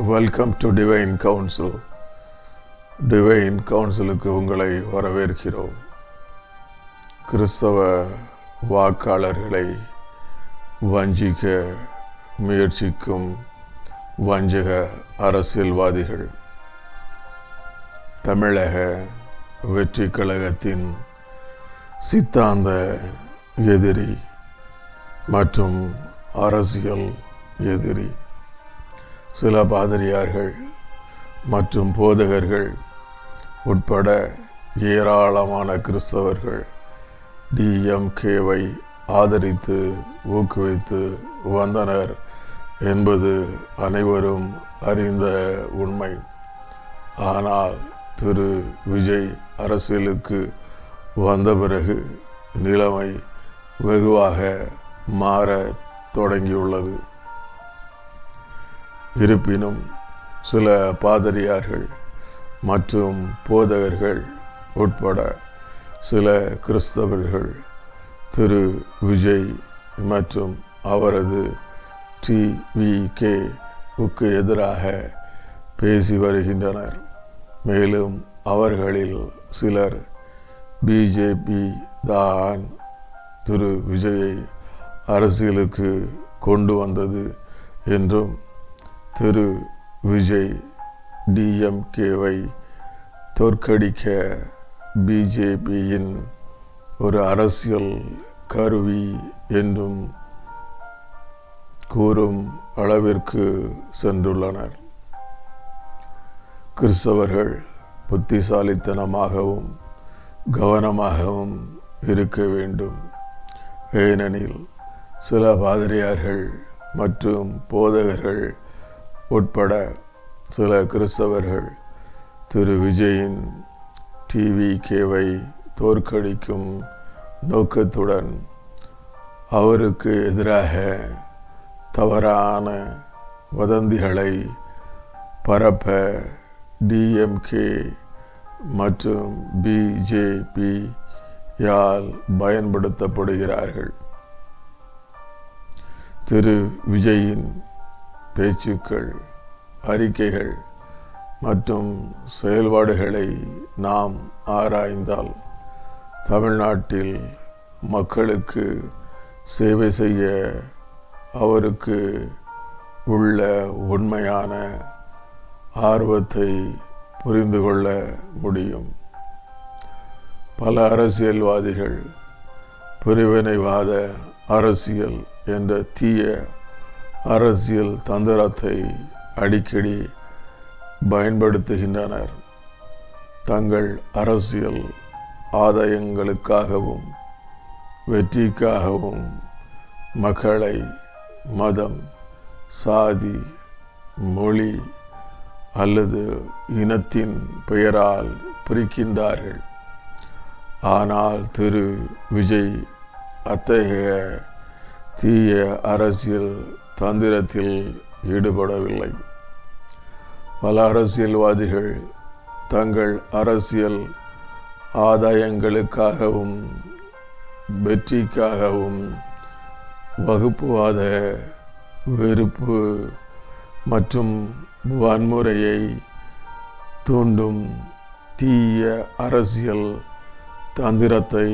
Welcome to divine council. Divine கவுன்சிலுக்கு உங்களை வரவேற்கிறோம். கிறிஸ்தவ வாக்காளர்களை வஞ்சிக்க முயற்சிக்கும் வஞ்சக அரசியல்வாதிகள், தமிழக வெற்றி கழகத்தின் சித்தாந்த எதிரி மற்றும் அரசியல் எதிரி சில பாதிரியார்கள் மற்றும் போதகர்கள் உட்பட ஏராளமான கிறிஸ்தவர்கள் டிஎம்கேவை ஆதரித்து ஊக்குவித்து வந்தனர் என்பது அனைவரும் அறிந்த உண்மை. ஆனால் திரு விஜய் அரசியலுக்கு வந்த பிறகு நிலைமை வெகுவாக மாற தொடங்கியுள்ளது. இருப்பினும் சில பாதிரியார்கள் மற்றும் போதகர்கள் உட்பட சில கிறிஸ்தவர்கள் திரு விஜய் மற்றும் அவரது டிவிகேவுக்கு எதிராக பேசி வருகின்றனர். மேலும் அவர்களில் சிலர் பிஜேபி தான் திரு விஜயை அரசியலுக்கு கொண்டு வந்தது என்றும், திரு விஜய் டிஎம்கேவை தோற்கடிக்க பிஜேபியின் ஒரு அரசியல் கருவி என்றும் கூறும் அளவிற்கு சென்றுள்ளனர். கிறிஸ்தவர்கள் புத்திசாலித்தனமாகவும் கவனமாகவும் இருக்க வேண்டும். ஏனெனில் சில பாதிரியார்கள் மற்றும் போதகர்கள் உட்பட சில கிறிஸ்தவர்கள் திரு விஜயின் டிவிகேவை தோற்கடிக்கும் நோக்கத்துடன் அவருக்கு எதிராக தவறான வதந்திகளை பரப்ப டிஎம்கே மற்றும் பிஜேபியால் பயன்படுத்தப்படுகிறார்கள். திரு விஜயின் பேச்சுக்கள், அறிக்கைகள் மற்றும் செயல்பாடுகளை நாம் ஆராய்ந்தால் தமிழ்நாட்டில் மக்களுக்கு சேவை செய்ய அவருக்கு உள்ள உண்மையான ஆர்வத்தை புரிந்து கொள்ள முடியும். பல அரசியல்வாதிகள் பிரிவினைவாத அரசியல் என்ற தீய அரசியல் தந்திரத்தை அடிக்கடி பயன்படுத்துகின்றனர். தங்கள் அரசியல் ஆதாயங்களுக்காகவும் வெற்றிக்காகவும் மக்களை மதம், சாதி, மொழி அல்லது இனத்தின் பெயரால் பிரிக்கின்றார்கள். ஆனால் திரு விஜய் அத்தகைய தீய அரசியல் தந்திரத்தில் ஈடுபடவில்லை. பல அரசியல்வாதிகள் தங்கள் அரசியல் ஆதாயங்களுக்காகவும் வெற்றிக்காகவும் வகுப்புவாத வெறுப்பு மற்றும் வன்முறையை தூண்டும் தீய அரசியல் தந்திரத்தை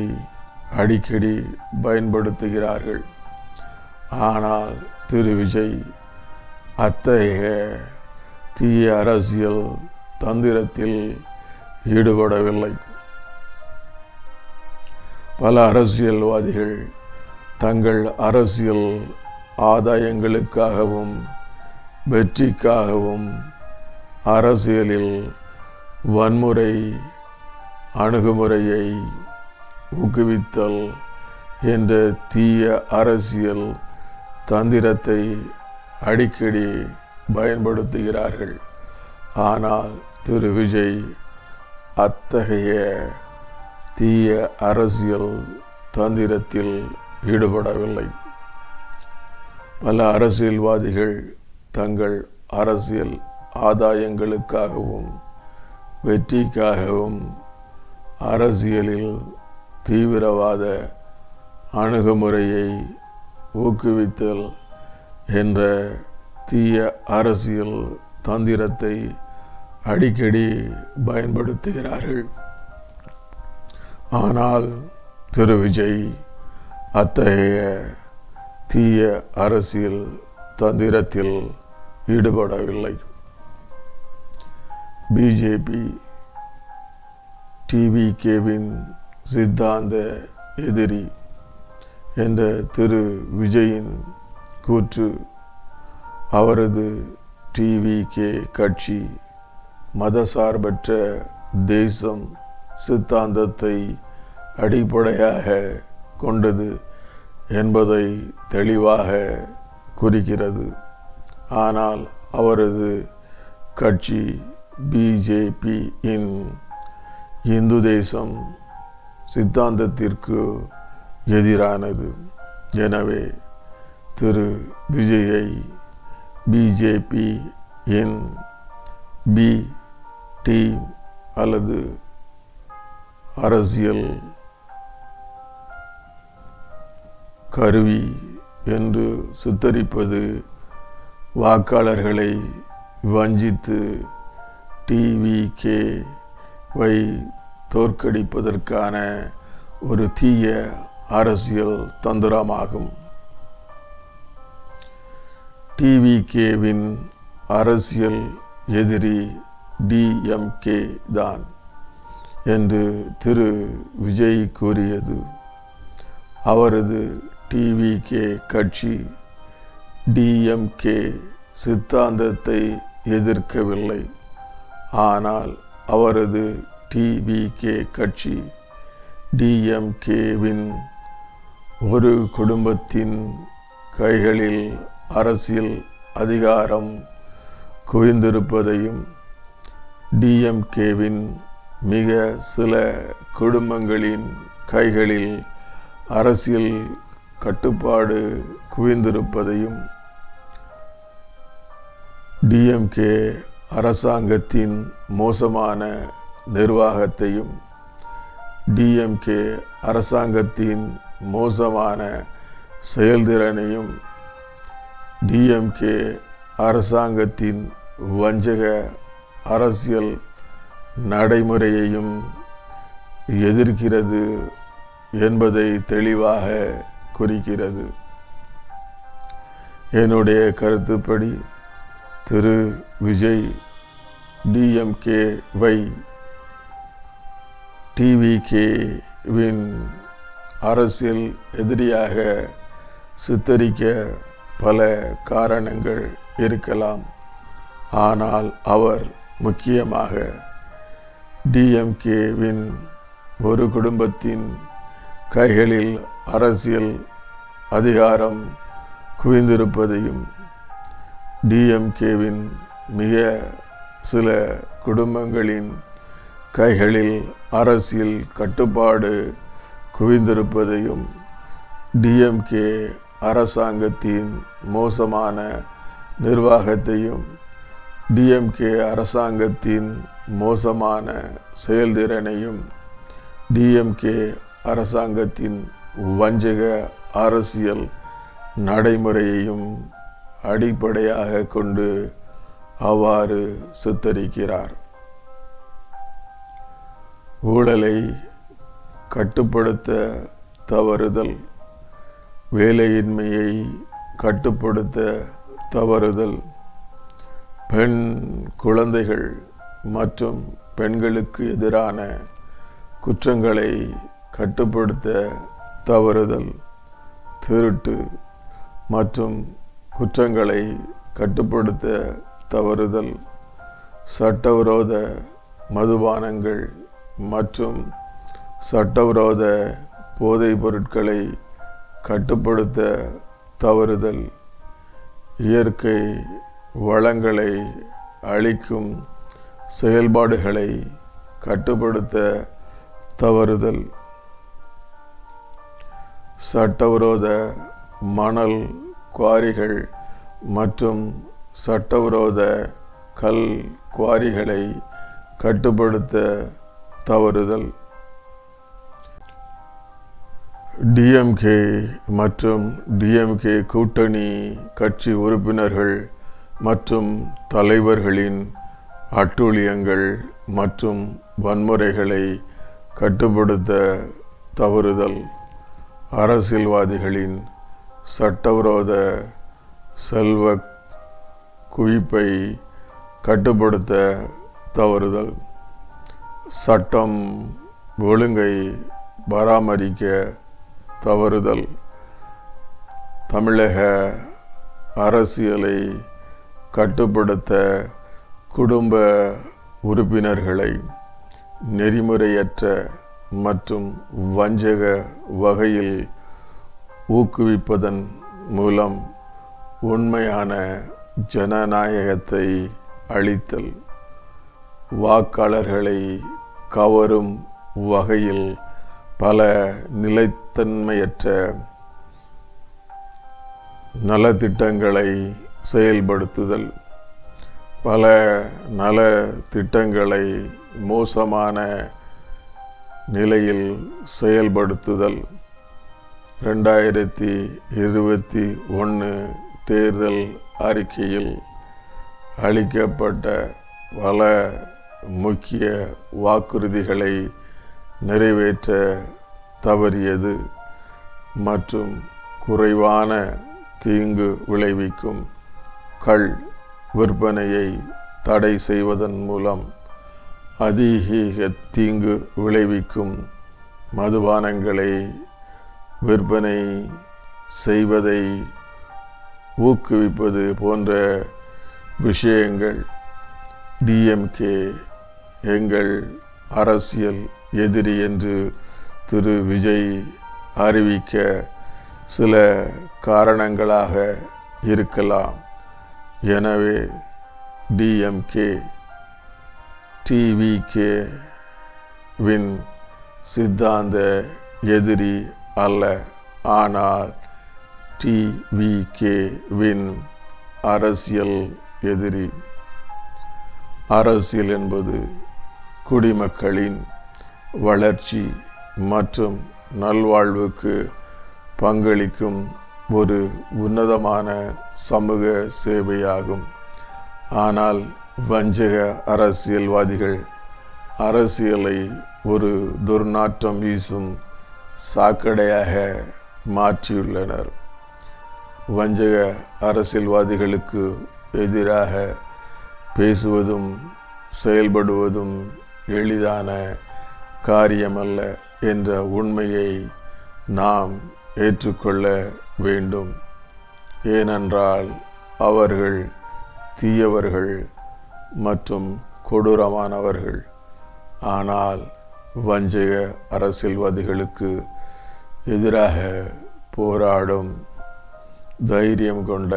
அடிக்கடி பயன்படுத்துகிறார்கள். ஆனால் திரு விஜய் அத்தகைய தீய அரசியல் தந்திரத்தில் ஈடுபடவில்லை. பல அரசியல்வாதிகள் தங்கள் அரசியல் ஆதாயங்களுக்காகவும் வெற்றிக்காகவும் அரசியலில் வன்முறை அணுகுமுறையை ஊக்குவித்தல் என்ற தீய அரசியல் தந்திரத்தை அடிக்கடி பயன்படுத்துகிறார்கள். ஆனால் திரு விஜய் அத்தகைய தீய அரசியல் தந்திரத்தில் ஈடுபடவில்லை. பல அரசியல்வாதிகள் தங்கள் அரசியல் ஆதாயங்களுக்காகவும் வெற்றிக்காகவும் அரசியலில் தீவிரவாத அணுகுமுறையை ஊக்குவித்தல் என்ற தீய அரசியல் தந்திரத்தை அடிக்கடி பயன்படுத்துகிறார்கள். ஆனால் திரு விஜய் அத்தகைய தீய அரசியல் தந்திரத்தில் ஈடுபடவில்லை. பிஜேபி டிவிகேவின் சித்தாந்த எதிரி என்ற திரு விஜயின் கூற்று அவரது டிவிகே கட்சி மதசார்பற்ற தேசம் சித்தாந்தத்தை அடிப்படையாக கொண்டது என்பதை தெளிவாக குறிக்கிறது. ஆனால் அவரது கட்சி பிஜேபியின் இந்து தேசம் சித்தாந்தத்திற்கு எதிரானது. எனவே திரு விஜயை பிஜேபியின் பி டீம் அல்லது அரசியல் கருவி என்று சித்தரிப்பது வாக்காளர்களை வஞ்சித்து டிவிகேவை தோற்கடிப்பதற்கான ஒரு தீய அரசியல் தந்திரமாகும். டிவிகேவின் அரசியல் எதிரி டிஎம்கே தான் என்று திரு விஜய் கூறியது. அவரது டிவிகே கட்சி டிஎம்கே சித்தாந்தத்தை எதிர்க்கவில்லை. ஆனால் அவரது டிவிகே கட்சி டிஎம்கேவின் ஒரு குடும்பத்தின் கைகளில் அரசியல் அதிகாரம் குவிந்திருப்பதையும் டிஎம்கேவின் மிக சில குடும்பங்களின் கைகளில் அரசியல் கட்டுப்பாடு குவிந்திருப்பதையும் டிஎம்கே அரசாங்கத்தின் மோசமான நிர்வாகத்தையும் டிஎம்கே அரசாங்கத்தின் மோசமான செயல்திறனையும் டிஎம்கே அரசாங்கத்தின் வஞ்சக அரசியல் நடைமுறையையும் எதிர்க்கிறது என்பதை தெளிவாக குறிக்கிறது. என்னுடைய கருத்துப்படி திரு விஜய் டிஎம்கேவை டிவிகேவின் அரசியல் எதிரியாக சித்தரிக்க பல காரணங்கள் இருக்கலாம். ஆனால் அவர் முக்கியமாக டிஎம்கேவின் ஒரு குடும்பத்தின் கைகளில் அரசியல் அதிகாரம் குவிந்திருப்பதையும் டிஎம்கேவின் மிக சில குடும்பங்களின் கைகளில் அரசியல் கட்டுப்பாடு குவிந்திருப்பதையும் டிஎம்கே அரசாங்கத்தின் மோசமான நிர்வாகத்தையும் டிஎம்கே அரசாங்கத்தின் மோசமான செயல்திறனையும் டிஎம்கே அரசாங்கத்தின் வஞ்சக அரசியல் நடைமுறையையும் அடிப்படையாக கொண்டு அவ்வாறு சித்தரிக்கிறார். ஊழலை கட்டுப்படுத்த தவறுதல், வேலையின்மையை கட்டுப்படுத்த தவறுதல், பெண் குழந்தைகள் மற்றும் பெண்களுக்கு எதிரான குற்றங்களை கட்டுப்படுத்த தவறுதல், திருட்டு மற்றும் குற்றங்களை கட்டுப்படுத்த தவறுதல், சட்டவிரோத மதுபானங்கள் மற்றும் சட்டவிரோத போதைப் பொருட்களை கட்டுப்படுத்த தவறுதல், இயற்கை வளங்களை அழிக்கும் செயல்பாடுகளை கட்டுப்படுத்த தவறுதல், சட்டவிரோத மணல் குவாரிகள் மற்றும் சட்டவிரோத கல் குவாரிகளை கட்டுப்படுத்த தவறுதல், டிஎம்கே மற்றும் டிஎம்கே கூட்டணி கட்சி உறுப்பினர்கள் மற்றும் தலைவர்களின் அட்டூழியங்கள் மற்றும் வன்முறைகளை கட்டுப்படுத்த தவறுதல், அரசியல்வாதிகளின் சட்டவிரோத செல்வ குவிப்பை கட்டுப்படுத்த தவறுதல், சட்டம் ஒழுங்கை பராமரிக்க தவறுதல், தமிழக அரசியலை கட்டுப்படுத்த குடும்ப உறுப்பினர்களை நெறிமுறையற்ற மற்றும் வஞ்சக வகையில் ஊக்குவிப்பதன் மூலம் உண்மையான ஜனநாயகத்தை அளித்தல், வாக்காளர்களை கவரும் வகையில் பல நிலைத்தன்மையற்ற நலத்திட்டங்களை செயல்படுத்துதல், பல நல திட்டங்களை மோசமான நிலையில் செயல்படுத்துதல், 2021 தேர்தல் அறிக்கையில் அளிக்கப்பட்ட பல முக்கிய வாக்குறுதிகளை நிறைவேற்ற தவறியது மற்றும் குறைவான தீங்கு விளைவிக்கும் கள் விற்பனையை தடை செய்வதன் மூலம் அதிக தீங்கு விளைவிக்கும் மதுபானங்களை விற்பனை செய்வதை ஊக்குவிப்பது போன்ற விஷயங்கள். டிஎம்கே எங்கள் அரசியல் எதிரி என்று திரு விஜய் அறிவிக்க சில காரணங்களாக இருக்கலாம். எனவே டிஎம்கே டிவிகேவின் சித்தாந்த எதிரி அல்ல, ஆனால் டிவிகேவின் அரசியல் எதிரி. அரசியல் என்பது குடிமக்களின் வளர்ச்சி மற்றும் நல்வாழ்வுக்கு பங்களிக்கும் ஒரு உன்னதமான சமூக சேவையாகும். ஆனால் வஞ்சக அரசியல்வாதிகள் அரசியலை ஒரு துர்நாற்றம் வீசும் சாக்கடையாக மாற்றியுள்ளனர். வஞ்சக அரசியல்வாதிகளுக்கு எதிராக பேசுவதும் செயல்படுவதும் எளிதான காரியமல்ல என்ற உண்மையை நாம் ஏற்றுக்கொள்ள வேண்டும். ஏனென்றால் அவர்கள் தீயவர்கள் மற்றும் கொடூரமானவர்கள். ஆனால் வஞ்சக அரசியல்வாதிகளுக்கு எதிராக போராடும் தைரியம் கொண்ட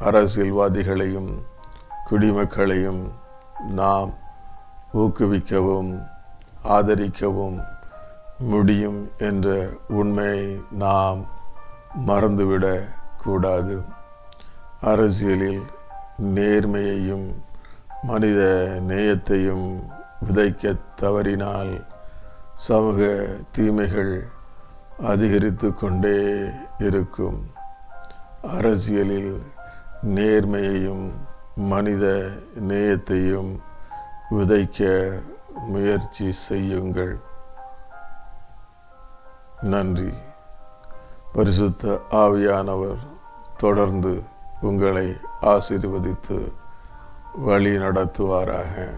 அரசியல்வாதிகளையும் குடிமக்களையும் நாம் ஊக்குவிக்கவும் ஆதரிக்கவும் முடியும் என்ற உண்மையை நாம் மறந்துவிடக் கூடாது. அரசியலில் நேர்மையையும் மனித நேயத்தையும் விதைக்க தவறினால் சமூக தீமைகள் அதிகரித்து கொண்டே இருக்கும். அரசியலில் நேர்மையையும் மனித நேயத்தையும் விதைக்க முயற்சி செய்யுங்கள். நன்றி. பரிசுத்த ஆவியானவர் தொடர்ந்து உங்களை ஆசீர்வதித்து வழி நடத்துவாராக.